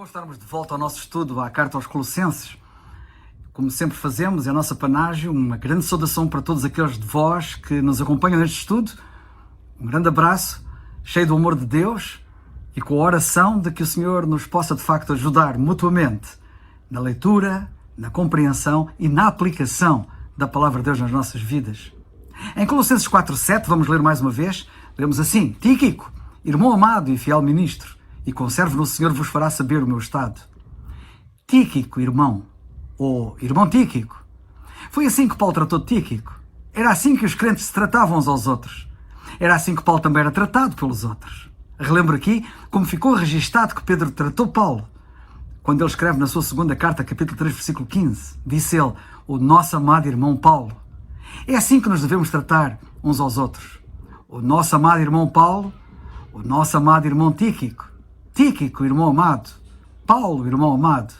bom estarmos de volta ao nosso estudo à Carta aos Colossenses. Como sempre fazemos, é a nossa panágio, uma grande saudação para todos aqueles de vós que nos acompanham neste estudo. Um grande abraço, cheio do amor de Deus e com a oração de que o Senhor nos possa de facto ajudar mutuamente na leitura, na compreensão e na aplicação da Palavra de Deus nas nossas vidas. Em Colossenses 4:7, vamos ler mais uma vez, lemos assim: Tíquico, irmão amado e fiel ministro, e conservo no Senhor vos fará saber o meu estado. Tíquico, irmão, ou irmão Tíquico. Foi assim que Paulo tratou de Tíquico. Era assim que os crentes se tratavam uns aos outros. Era assim que Paulo também era tratado pelos outros. Relembro aqui como ficou registado que Pedro tratou Paulo. Quando ele escreve na sua segunda carta, capítulo 3, versículo 15, disse ele: o nosso amado irmão Paulo. É assim que nos devemos tratar uns aos outros. O nosso amado irmão Paulo, o nosso amado irmão Tíquico. Tíquico, irmão amado. Paulo, irmão amado.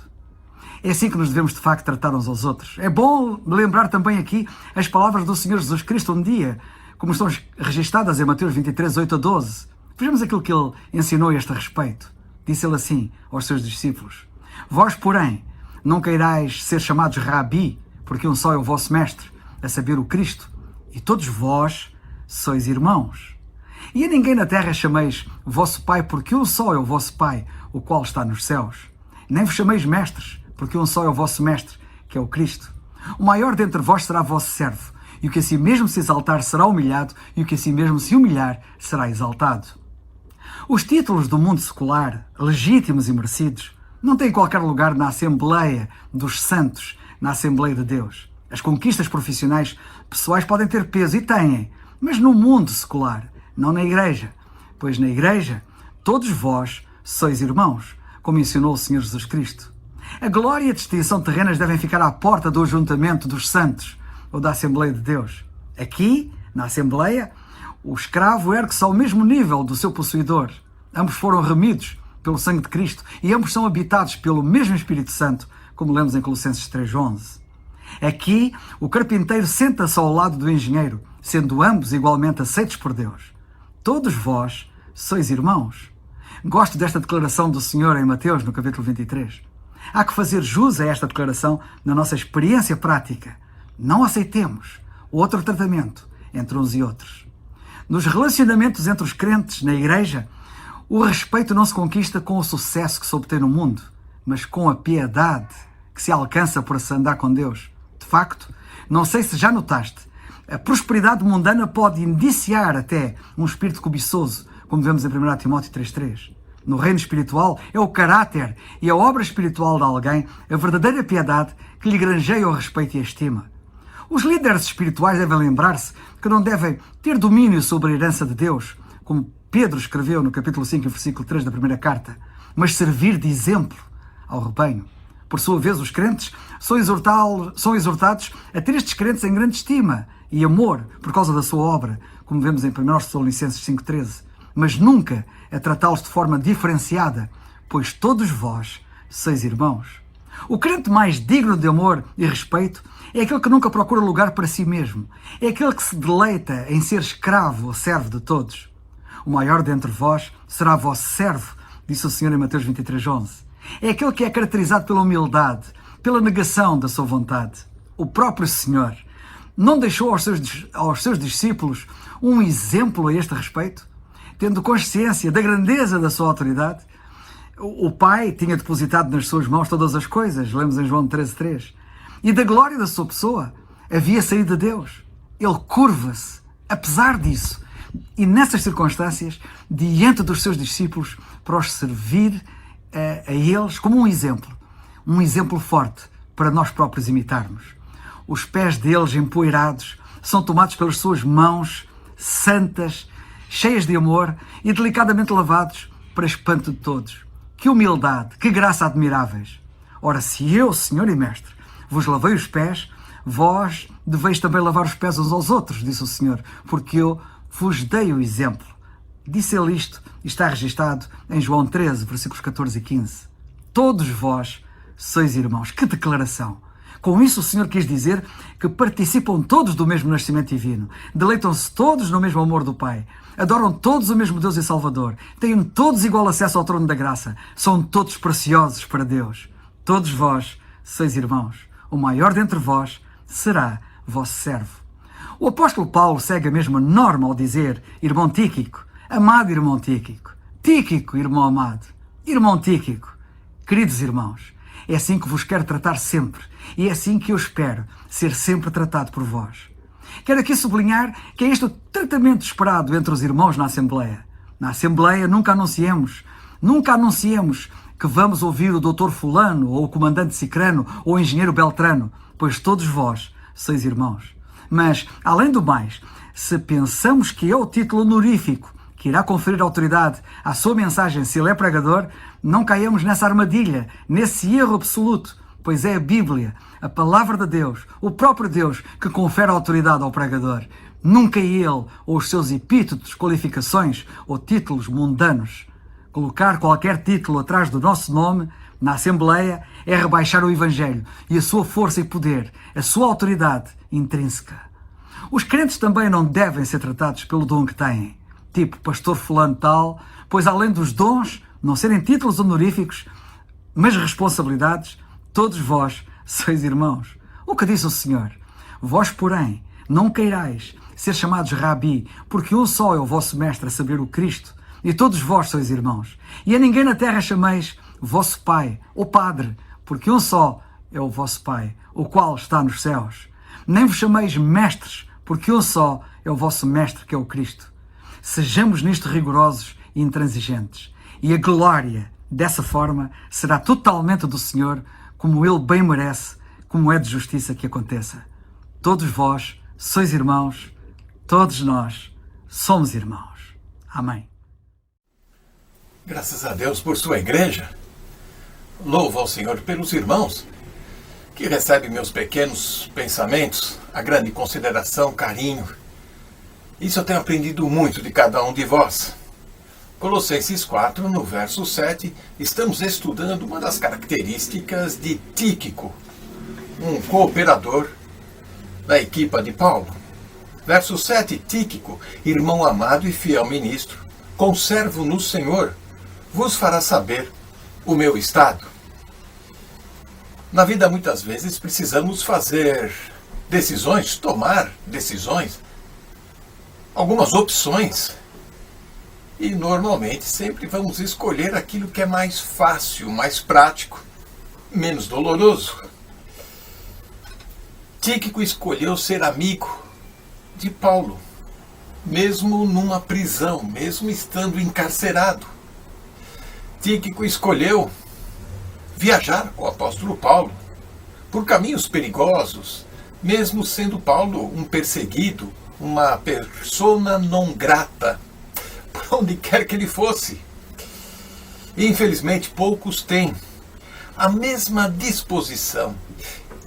É assim que nos devemos de facto tratar uns aos outros. É bom lembrar também aqui as palavras do Senhor Jesus Cristo um dia, como estão registadas em Mateus 23, 8-12. Vejamos aquilo que ele ensinou a este respeito. Disse ele assim aos seus discípulos: vós, porém, não queirais ser chamados Rabi, porque um só é o vosso mestre, a saber, o Cristo, e todos vós sois irmãos. E a ninguém na terra chameis vosso Pai, porque um só é o vosso Pai, o qual está nos céus. Nem vos chameis mestres, porque um só é o vosso mestre, que é o Cristo. O maior dentre vós será vosso servo, e o que a si mesmo se exaltar será humilhado, e o que a si mesmo se humilhar será exaltado. Os títulos do mundo secular, legítimos e merecidos, não têm qualquer lugar na Assembleia dos Santos, na Assembleia de Deus. As conquistas profissionais pessoais podem ter peso, e têm, mas no mundo secular, não na Igreja, pois na Igreja todos vós sois irmãos, como ensinou o Senhor Jesus Cristo. A glória e a distinção terrenas devem ficar à porta do ajuntamento dos santos, ou da Assembleia de Deus. Aqui, na Assembleia, o escravo ergue-se ao mesmo nível do seu possuidor. Ambos foram remidos pelo sangue de Cristo e ambos são habitados pelo mesmo Espírito Santo, como lemos em Colossenses 3:11. Aqui, o carpinteiro senta-se ao lado do engenheiro, sendo ambos igualmente aceitos por Deus. Todos vós sois irmãos. Gosto desta declaração do Senhor em Mateus, no capítulo 23. Há que fazer jus a esta declaração na nossa experiência prática. Não aceitemos outro tratamento entre uns e outros. Nos relacionamentos entre os crentes na Igreja, o respeito não se conquista com o sucesso que se obtém no mundo, mas com a piedade que se alcança por se andar com Deus. De facto, não sei se já notaste, a prosperidade mundana pode indiciar até um espírito cobiçoso, como vemos em 1 Timóteo 3:3. No reino espiritual, é o caráter e a obra espiritual de alguém a verdadeira piedade que lhe granjeia o respeito e a estima. Os líderes espirituais devem lembrar-se que não devem ter domínio sobre a herança de Deus, como Pedro escreveu no capítulo 5, versículo 3 da primeira carta, mas servir de exemplo ao rebanho. Por sua vez, os crentes são exortados a ter estes crentes em grande estima e amor por causa da sua obra, como vemos em 1 Tessalonicenses 5:13, mas nunca a tratá-los de forma diferenciada, pois todos vós sois irmãos. O crente mais digno de amor e respeito é aquele que nunca procura lugar para si mesmo, é aquele que se deleita em ser escravo ou servo de todos. O maior dentre vós será vosso servo, disse o Senhor em Mateus 23:11. É aquele que é caracterizado pela humildade, pela negação da sua vontade. O próprio Senhor não deixou aos seus discípulos um exemplo a este respeito? Tendo consciência da grandeza da sua autoridade, o Pai tinha depositado nas suas mãos todas as coisas, lemos em João 13:3, e da glória da sua pessoa havia saído de Deus. Ele curva-se, apesar disso, e nessas circunstâncias, diante dos seus discípulos, para os servir a eles como um exemplo forte para nós próprios imitarmos. Os pés deles empoeirados são tomados pelas suas mãos santas, cheias de amor e delicadamente lavados para espanto de todos. Que humildade, que graça admiráveis! Ora, se eu, Senhor e Mestre, vos lavei os pés, vós deveis também lavar os pés uns aos outros, disse o Senhor, porque eu vos dei o exemplo. Disse ele isto e está registado em João 13, versículos 14 e 15. Todos vós sois irmãos. Que declaração! Com isso, o Senhor quis dizer que participam todos do mesmo nascimento divino, deleitam-se todos no mesmo amor do Pai, adoram todos o mesmo Deus e Salvador, têm todos igual acesso ao trono da graça, são todos preciosos para Deus. Todos vós sois irmãos. O maior dentre vós será vosso servo. O apóstolo Paulo segue a mesma norma ao dizer: irmão Tíquico, amado irmão Tíquico, Tíquico, irmão amado, irmão Tíquico, queridos irmãos, é assim que vos quero tratar sempre, e é assim que eu espero ser sempre tratado por vós. Quero aqui sublinhar que é este o tratamento esperado entre os irmãos na Assembleia. Na Assembleia nunca anunciemos que vamos ouvir o doutor fulano, ou o comandante cicrano, ou o engenheiro beltrano, pois todos vós sois irmãos. Mas, além do mais, se pensamos que é o título honorífico que irá conferir autoridade à sua mensagem se ele é pregador, não caiamos nessa armadilha, nesse erro absoluto, pois é a Bíblia, a palavra de Deus, o próprio Deus, que confere autoridade ao pregador. Nunca é ele ou os seus epítetos, qualificações ou títulos mundanos. Colocar qualquer título atrás do nosso nome na Assembleia é rebaixar o Evangelho e a sua força e poder, a sua autoridade intrínseca. Os crentes também não devem ser tratados pelo dom que têm, tipo pastor fulano tal, pois além dos dons não serem títulos honoríficos, mas responsabilidades, todos vós sois irmãos. O que disse o Senhor? Vós, porém, não queirais ser chamados Rabi, porque um só é o vosso mestre, a saber, o Cristo, e todos vós sois irmãos. E a ninguém na terra chameis vosso Pai ou Padre, porque um só é o vosso Pai, o qual está nos céus. Nem vos chameis mestres, porque um só é o vosso Mestre, que é o Cristo. Sejamos nisto rigorosos e intransigentes. E a glória, dessa forma, será totalmente do Senhor, como Ele bem merece, como é de justiça que aconteça. Todos vós sois irmãos, todos nós somos irmãos. Amém. Graças a Deus por sua igreja. Louvo ao Senhor pelos irmãos, que recebem meus pequenos pensamentos, a grande consideração, carinho. Isso eu tenho aprendido muito de cada um de vós. Colossenses 4, no verso 7, estamos estudando uma das características de Tíquico, um cooperador da equipa de Paulo. Verso 7, Tíquico, irmão amado e fiel ministro, conservo no Senhor, vos fará saber o meu estado. Na vida, muitas vezes, precisamos fazer decisões, tomar decisões, algumas opções. E, normalmente, sempre vamos escolher aquilo que é mais fácil, mais prático, menos doloroso. Tíquico escolheu ser amigo de Paulo, mesmo numa prisão, mesmo estando encarcerado. Tíquico escolheu viajar com o apóstolo Paulo por caminhos perigosos, mesmo sendo Paulo um perseguido, uma persona non grata, por onde quer que ele fosse. E, infelizmente, poucos têm a mesma disposição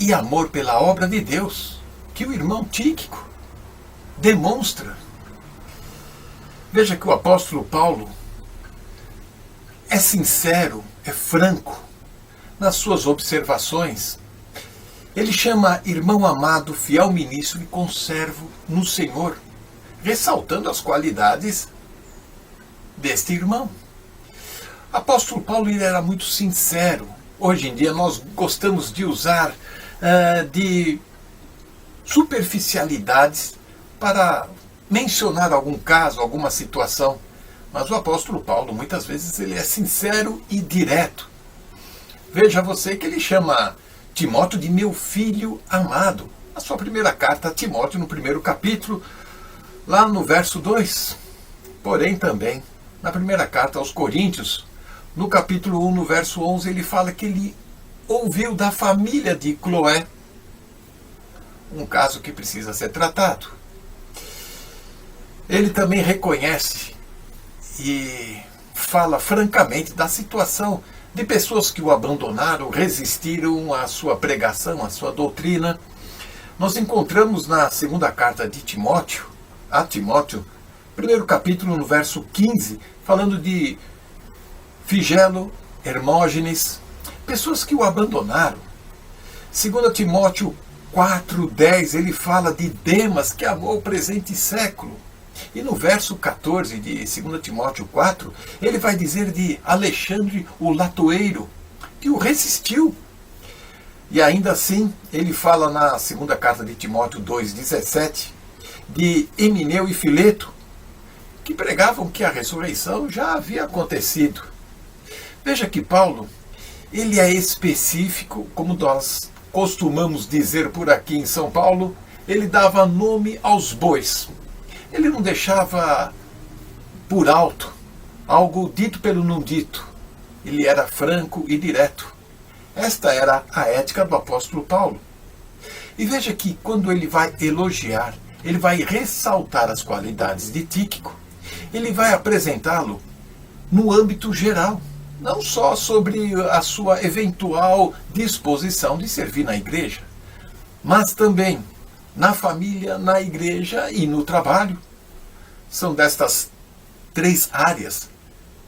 e amor pela obra de Deus que o irmão Tíquico demonstra. Veja que o apóstolo Paulo é sincero, é franco nas suas observações. Ele chama irmão amado, fiel ministro e conservo no Senhor, ressaltando as qualidades deste irmão. Apóstolo Paulo, ele era muito sincero. Hoje em dia nós gostamos de usar de superficialidades para mencionar algum caso, alguma situação. Mas o apóstolo Paulo, muitas vezes, ele é sincero e direto. Veja você que ele chama Timóteo de meu filho amado. A sua primeira carta a Timóteo, no primeiro capítulo, lá no verso 2. Porém, também, na primeira carta aos Coríntios, no capítulo 1, no verso 11, ele fala que ele ouviu da família de Cloé um caso que precisa ser tratado. Ele também reconhece e fala francamente da situação de pessoas que o abandonaram, resistiram à sua pregação, à sua doutrina. Nós encontramos na segunda carta de Timóteo, a Timóteo, primeiro capítulo, no verso 15, falando de Figelo, Hermógenes, pessoas que o abandonaram. 2 Timóteo 4,10, ele fala de Demas, que amou o presente século. E no verso 14 de 2 Timóteo 4, ele vai dizer de Alexandre o Latoeiro, que o resistiu. E ainda assim, ele fala na segunda carta de Timóteo 2,17, de Emineu e Fileto, que pregavam que a ressurreição já havia acontecido. Veja que Paulo, ele é específico, como nós costumamos dizer por aqui em São Paulo, ele dava nome aos bois. Ele não deixava por alto algo dito pelo não dito. Ele era franco e direto. Esta era a ética do apóstolo Paulo. E veja que quando ele vai elogiar, ele vai ressaltar as qualidades de Tíquico, ele vai apresentá-lo no âmbito geral, não só sobre a sua eventual disposição de servir na igreja, mas também na família, na igreja e no trabalho. São destas três áreas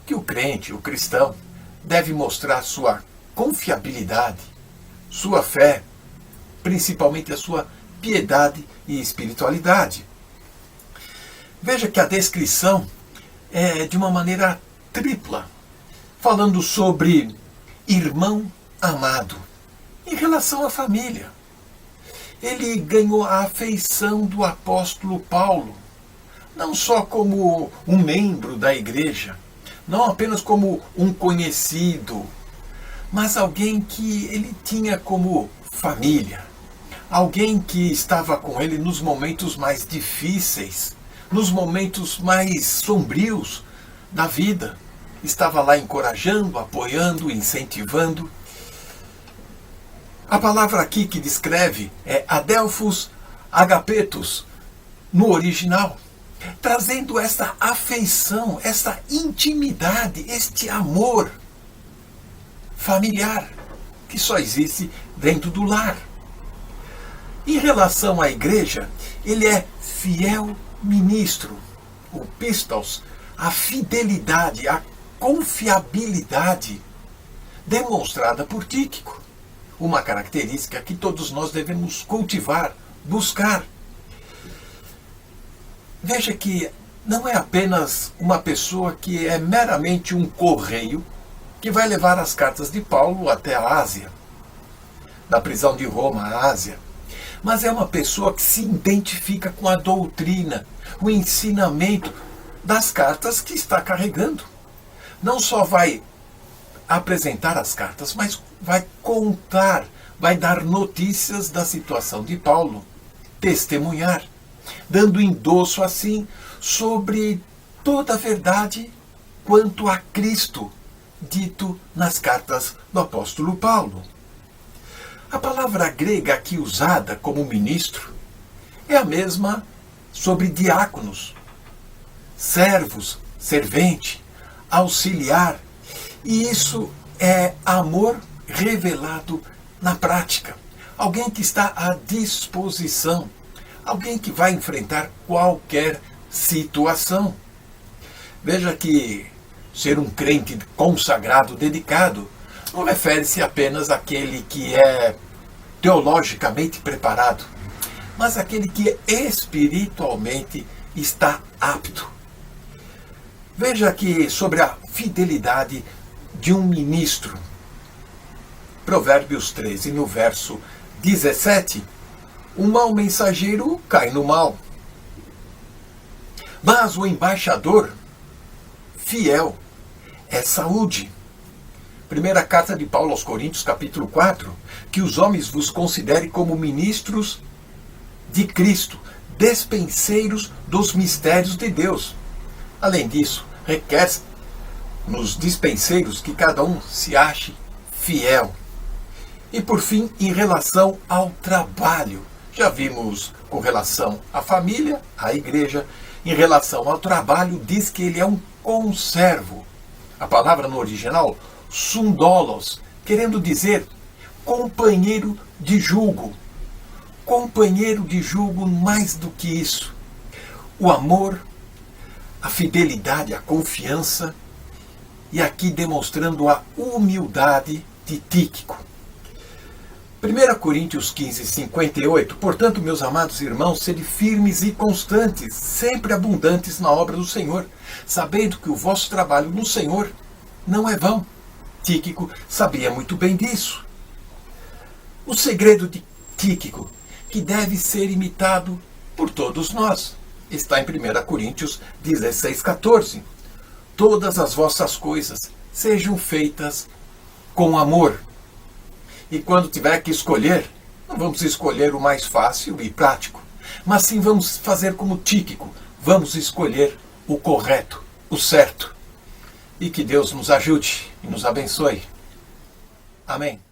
que o crente, o cristão, deve mostrar sua confiabilidade, sua fé, principalmente a sua piedade e espiritualidade. Veja que a descrição é de uma maneira tripla, falando sobre irmão amado, em relação à família. Ele ganhou a afeição do apóstolo Paulo, não só como um membro da igreja, não apenas como um conhecido, mas alguém que ele tinha como família, alguém que estava com ele nos momentos mais difíceis, nos momentos mais sombrios da vida. Estava lá encorajando, apoiando, incentivando. A palavra aqui que descreve é adelphos agapetos, no original, trazendo esta afeição, esta intimidade, este amor familiar que só existe dentro do lar. Em relação à igreja, ele é fiel ministro, o pistos, a fidelidade, a confiabilidade demonstrada por Tíquico, uma característica que todos nós devemos cultivar, buscar. Veja que não é apenas uma pessoa que é meramente um correio que vai levar as cartas de Paulo até a Ásia, da prisão de Roma à Ásia, mas é uma pessoa que se identifica com a doutrina, o ensinamento das cartas que está carregando. Não só vai apresentar as cartas, mas vai contar, vai dar notícias da situação de Paulo, testemunhar, dando endosso assim sobre toda a verdade quanto a Cristo, dito nas cartas do apóstolo Paulo. A palavra grega aqui usada como ministro é a mesma sobre diáconos, servos, servente, auxiliar. E isso é amor revelado na prática. Alguém que está à disposição, alguém que vai enfrentar qualquer situação. Veja que ser um crente consagrado, dedicado, não refere-se apenas àquele que é teologicamente preparado, mas àquele que espiritualmente está apto. Veja aqui sobre a fidelidade de um ministro. Provérbios 13, no verso 17, o mau mensageiro cai no mal, mas o embaixador fiel é saúde. Primeira carta de Paulo aos Coríntios, capítulo 4, que os homens vos considerem como ministros de Cristo, despenseiros dos mistérios de Deus. Além disso, requer nos dispenseiros que cada um se ache fiel. E por fim, em relação ao trabalho, já vimos com relação à família, à igreja, em relação ao trabalho, diz que ele é um conservo. A palavra no original, sundolos, querendo dizer companheiro de julgo. Companheiro de julgo, mais do que isso. O amor, a fidelidade, a confiança, e aqui demonstrando a humildade de Tíquico. 1 Coríntios 15, 58. Portanto, meus amados irmãos, sede firmes e constantes, sempre abundantes na obra do Senhor, sabendo que o vosso trabalho no Senhor não é vão. Tíquico sabia muito bem disso. O segredo de Tíquico, que deve ser imitado por todos nós, está em 1 Coríntios 16, 14. Todas as vossas coisas sejam feitas com amor. E quando tiver que escolher, não vamos escolher o mais fácil e prático, mas sim vamos fazer como Tíquico, vamos escolher o correto, o certo. E que Deus nos ajude e nos abençoe. Amém.